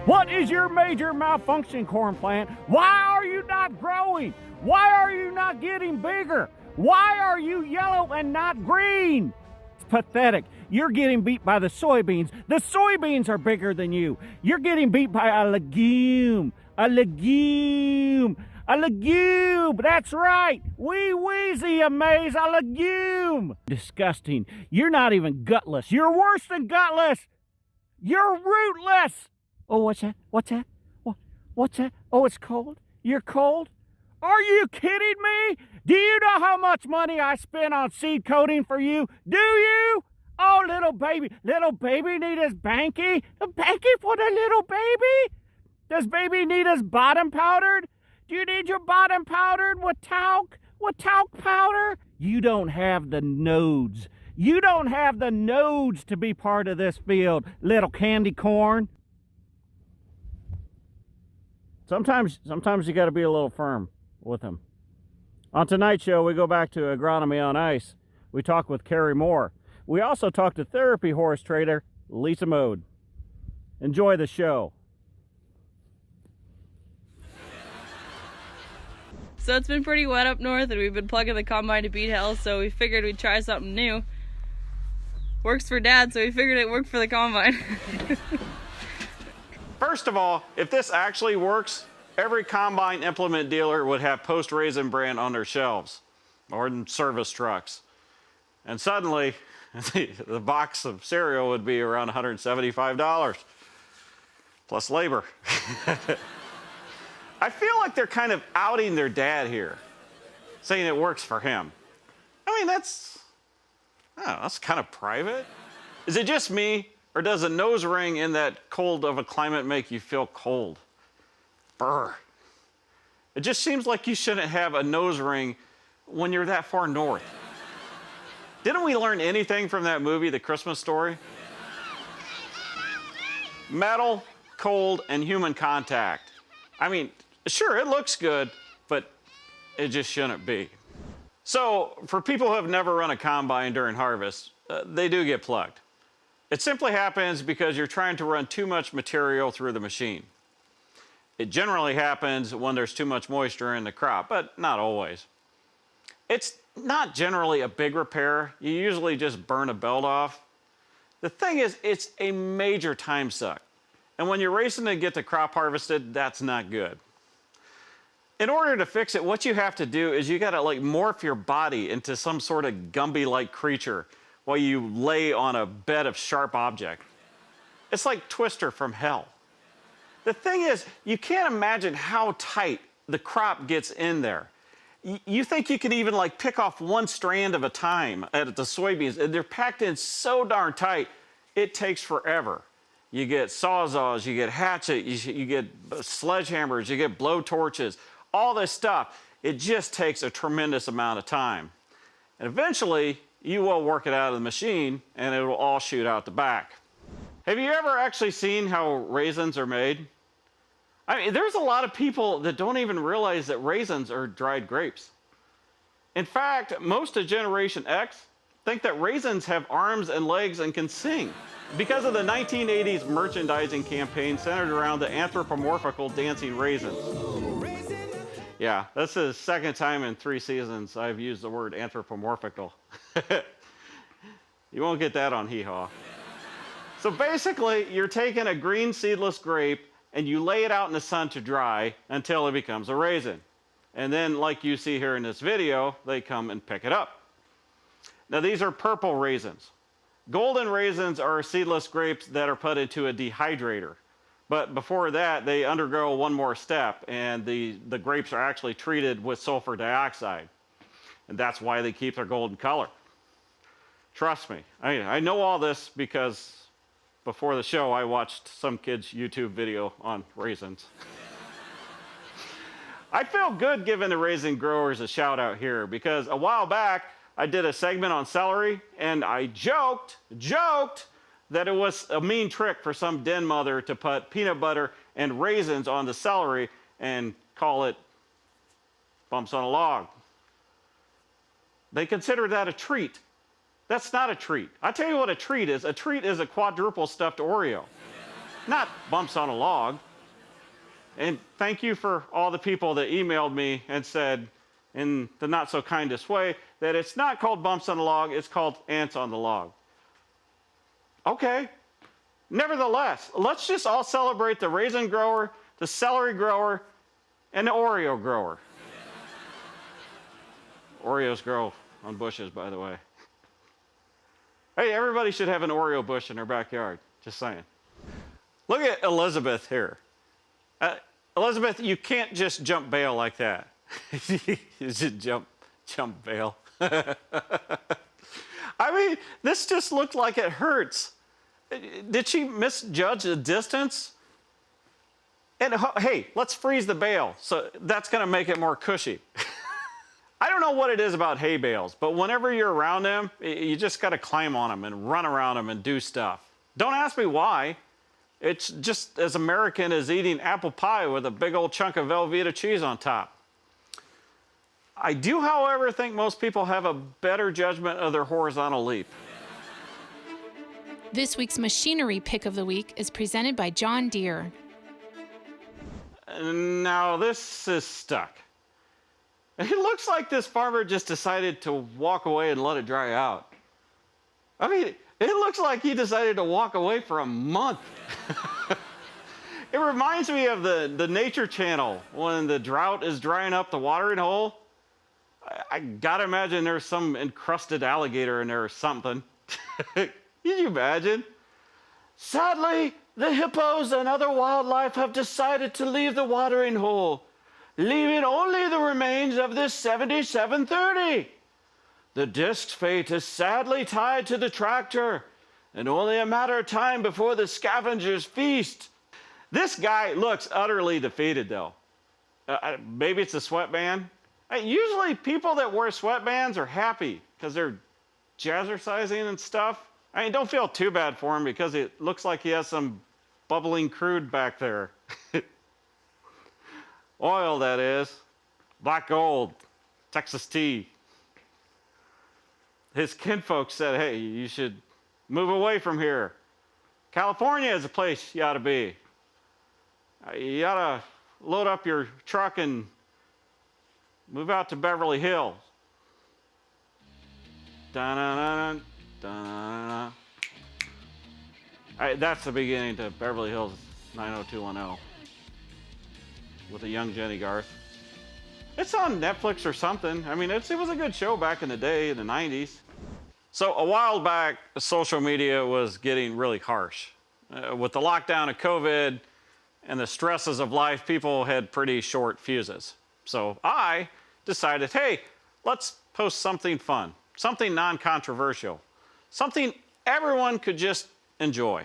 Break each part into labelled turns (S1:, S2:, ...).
S1: What is your major malfunction, corn plant? Why are you not growing? Why are you not getting bigger? Why are you yellow and not green? It's pathetic. You're getting beat by the soybeans. The soybeans are bigger than you. You're getting beat by a legume. A legume. A legume. That's right. Wee Weezy Amaze, a legume. Disgusting. You're not even gutless. You're worse than gutless. You're rootless. Oh, what's that? What's that? What's that? Oh, it's cold? You're cold? Are you kidding me? Do you know how much money I spent on seed coating for you? Do you? Oh, little baby need his banky? A banky for the little baby? Does baby need his bottom powdered? Do you need your bottom powdered with talc? With talc powder? You don't have the nodes. You don't have the nodes to be part of this field, little candy corn. Sometimes you got to be a little firm with them. On tonight's show, we go back to Agronomy on Ice. We talk with Carrie Moore. We also talk to therapy horse trader Lisa Mode. Enjoy the show.
S2: So it's been pretty wet up north, and we've been plugging the combine to beat hell, so we figured we'd try something new. Works for Dad, so we figured it worked for the combine.
S3: First of all, if this actually works, every combine implement dealer would have post-raisin brand on their shelves or in service trucks. And suddenly, the box of cereal would be around $175 plus labor. I feel like they're kind of outing their dad here, saying it works for him. I mean, that's kind of private. Is it just me, or does a nose ring in that cold of a climate make you feel cold? Brr. It just seems like you shouldn't have a nose ring when you're that far north. Didn't we learn anything from that movie, The Christmas Story? Metal, cold, and human contact. I mean, sure, it looks good, but it just shouldn't be. So, for people who have never run a combine during harvest, they do get plugged. It simply happens because you're trying to run too much material through the machine. It generally happens when there's too much moisture in the crop, but not always. It's not generally a big repair. You usually just burn a belt off. The thing is, it's a major time suck. And when you're racing to get the crop harvested, that's not good. In order to fix it, what you have to do is you gotta morph your body into some sort of Gumby-like creature while you lay on a bed of sharp object. It's like Twister from hell. The thing is, you can't imagine how tight the crop gets in there. You think you can even pick off one strand of a time at the soybeans, and they're packed in so darn tight, it takes forever. You get sawzalls, you get hatchets, you get sledgehammers, you get blow torches, all this stuff. It just takes a tremendous amount of time. And eventually, you will work it out of the machine, and it will all shoot out the back. Have you ever actually seen how raisins are made? I mean, there's a lot of people that don't even realize that raisins are dried grapes. In fact, most of Generation X think that raisins have arms and legs and can sing because of the 1980s merchandising campaign centered around the anthropomorphical dancing raisins. Yeah, that's the second time in 3 seasons I've used the word anthropomorphical. You won't get that on Hee Haw. So basically, you're taking a green seedless grape and you lay it out in the sun to dry until it becomes a raisin. And then, like you see here in this video, they come and pick it up. Now, these are purple raisins. Golden raisins are seedless grapes that are put into a dehydrator. But before that, they undergo one more step, and the grapes are actually treated with sulfur dioxide. And that's why they keep their golden color. Trust me. I know all this because before the show, I watched some kid's YouTube video on raisins. I feel good giving the raisin growers a shout out here because a while back, I did a segment on celery, and I joked that it was a mean trick for some den mother to put peanut butter and raisins on the celery and call it bumps on a log. They consider that a treat. That's not a treat. I tell you what a treat is. A treat is a quadruple stuffed Oreo. not bumps on a log. And thank you for all the people that emailed me and said, in the not so kindest way, that it's not called bumps on a log, it's called ants on the log. Okay. Nevertheless, let's just all celebrate the raisin grower, the celery grower, and the Oreo grower. Oreos grow on bushes, by the way. Hey, everybody should have an Oreo bush in their backyard. Just saying. Look at Elizabeth here. Elizabeth, you can't just jump bail like that. You should jump bail. I mean, this just looked like it hurts. Did she misjudge the distance? And hey, let's freeze the bale. So that's going to make it more cushy. I don't know what it is about hay bales, but whenever you're around them, you just got to climb on them and run around them and do stuff. Don't ask me why. It's just as American as eating apple pie with a big old chunk of Velveeta cheese on top. I do, however, think most people have a better judgment of their horizontal leap.
S4: This week's machinery pick of the week is presented by John Deere.
S3: Now this is stuck. It looks like this farmer just decided to walk away and let it dry out. I mean, it looks like he decided to walk away for a month. It reminds me of the Nature Channel when the drought is drying up the watering hole. I gotta imagine there's some encrusted alligator in there or something. Can you imagine? Sadly, the hippos and other wildlife have decided to leave the watering hole, leaving only the remains of this 7730. The disc's fate is sadly tied to the tractor, and only a matter of time before the scavengers feast. This guy looks utterly defeated, though. Maybe it's a sweatband. Usually people that wear sweatbands are happy because they're jazzercising and stuff. I mean, don't feel too bad for him because it looks like he has some bubbling crude back there. Oil, that is. Black gold. Texas tea. His kinfolk said, hey, you should move away from here. California is a place you ought to be. You ought to load up your truck and move out to Beverly Hills. Da-na-na-na, da-na-na-na. That's the beginning to Beverly Hills 90210 with a young Jenny Garth. It's on Netflix or something. I mean, it was a good show back in the day, in the 90s. So a while back, social media was getting really harsh. With the lockdown of COVID and the stresses of life, people had pretty short fuses. So I decided, hey, let's post something fun, something non-controversial, something everyone could just enjoy.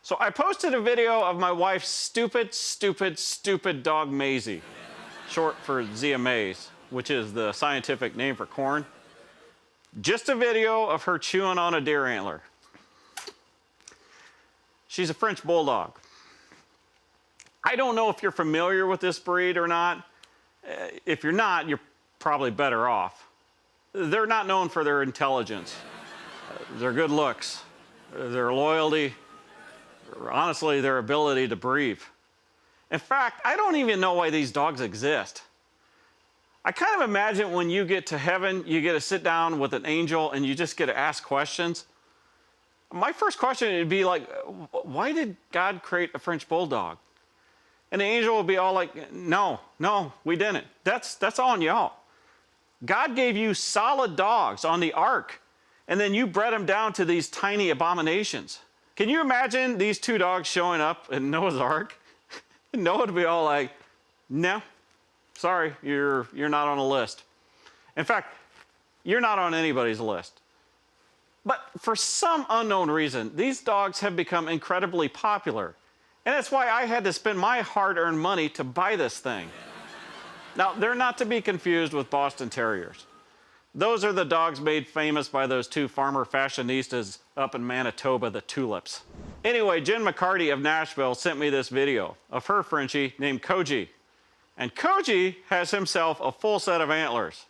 S3: So I posted a video of my wife's stupid dog Maisie, short for Zia Mays, which is the scientific name for corn. Just a video of her chewing on a deer antler. She's a French bulldog. I don't know if you're familiar with this breed or not. If you're not, you're probably better off. They're not known for their intelligence, their good looks, their loyalty, or honestly, their ability to breathe. In fact, I don't even know why these dogs exist. I kind of imagine when you get to heaven, you get to sit down with an angel and you just get to ask questions. My first question would be like, why did God create a French bulldog? And the angel will be all like, no, we didn't. That's on y'all. God gave you solid dogs on the ark, and then you bred them down to these tiny abominations. Can you imagine these two dogs showing up in Noah's ark? Noah would be all like, no, sorry, you're not on a list. In fact, you're not on anybody's list. But for some unknown reason, these dogs have become incredibly popular. And that's why I had to spend my hard-earned money to buy this thing. Now, they're not to be confused with Boston Terriers. Those are the dogs made famous by those two farmer fashionistas up in Manitoba, the Tulips. Anyway, Jen McCarty of Nashville sent me this video of her Frenchie named Koji. And Koji has himself a full set of antlers.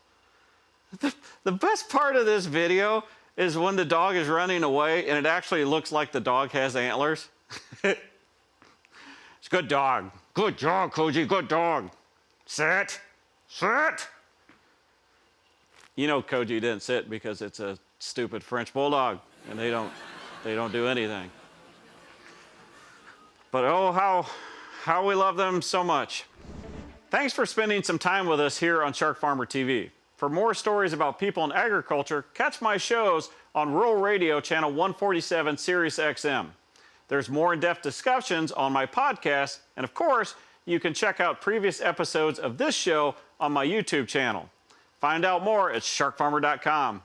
S3: The best part of this video is when the dog is running away and it actually looks like the dog has antlers. It's a good dog. Good dog, Koji, good dog. Sit, sit. You know Koji didn't sit because it's a stupid French bulldog and they don't do anything. But oh, how we love them so much. Thanks for spending some time with us here on SharkFarmer TV. For more stories about people in agriculture, catch my shows on Rural Radio Channel 147 Sirius XM. There's more in-depth discussions on my podcast, and of course, you can check out previous episodes of this show on my YouTube channel. Find out more at sharkfarmer.com.